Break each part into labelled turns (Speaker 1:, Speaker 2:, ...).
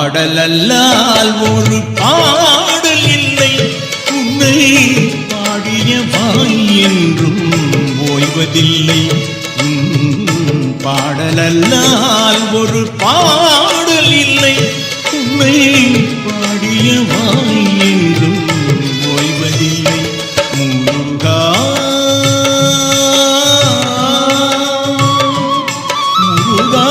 Speaker 1: பாடலல்லால் ஒரு பாடல் இல்லை. உன்னை பாடிய வாய் என்றும் ஓய்வதில்லை. பாடலல்லால் ஒரு பாடல் இல்லை. உன்னை பாடிய வாய் என்றும் ஓய்வதில்லை. முருகா முருகா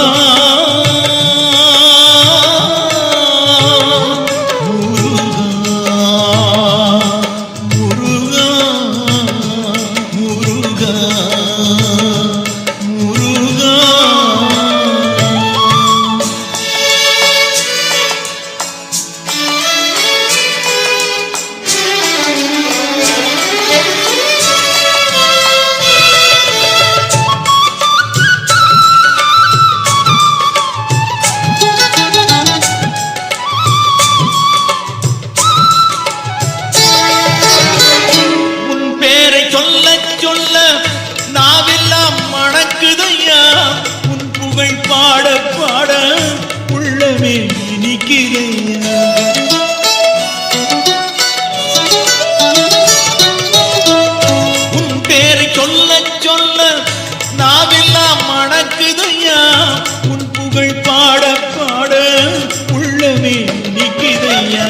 Speaker 1: நாவெல்லாம் மணக்குதையா. உன் புகழ் பாட பாட உள்ளமே இனிக்குதையா. உன் பேரை சொல்ல சொல்ல நாவெல்லாம் மணக்குதையா. உன் புகழ் பாட பாட உள்ளமே இனிக்குதையா.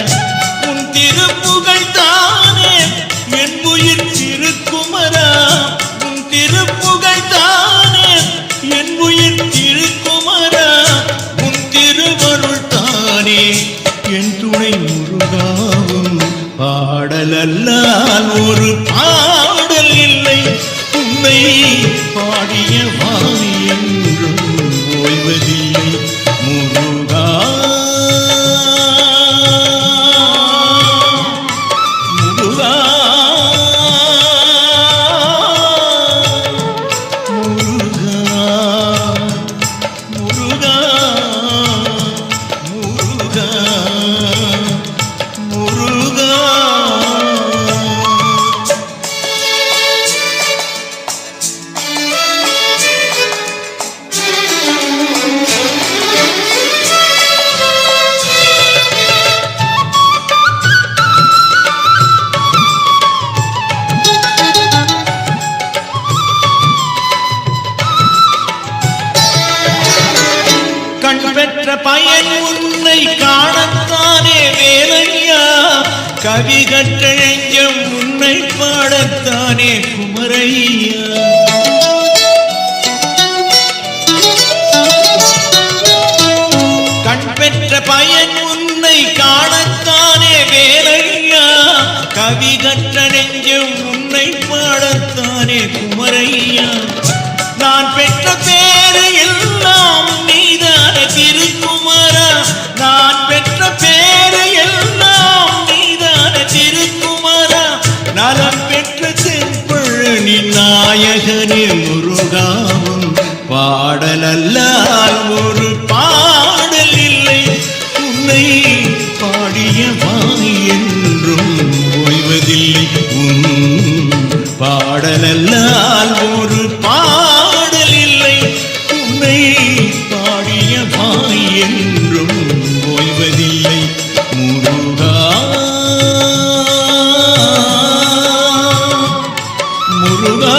Speaker 1: உன் திருப்புகழ் தானே என் உயிர் திருக்குமரா. திருப்புகழ் தானே என் உயிர் திருக்குமரா. உன் திருவருள் தானே என் துணை முருகாவும். பாடலல்லால் ஒரு பாடல் இல்லை. உன்னை பாடிய வாய் என்றும் ஓய்வதில்லை. முருகா முருகா பெற்ற பயன் உன்னை காணத்தானே வேலையா. கவி கற்ற நெஞ்சம் உன்னை பாடத்தானே குமரையா. கண் பெற்ற பயன் உன்னை காணத்தானே வேலையா. கவி கற்ற நெஞ்சம் உன்னை பாடத்தானே குமரையா. நான் பெற்ற பேரு எல்லாம் நீதான திருக்குமரா. நான் பெற்ற பேரு எல்லாம் நீதான திருக்குமரா. நலம் பெற்ற தென்பழனி நாயகனே முருகாவும். பாடலல்லால் ஒரு பாடல் இல்லை. உன்னை பாடிய வாய் என்றும் ஓய்வதில்லை. பாடலல்லால் ஒரு பாடல் இல்லை. உன்னை பாடிய வாய் என்றும் ஓய்வதில்லை. முருகா முருகா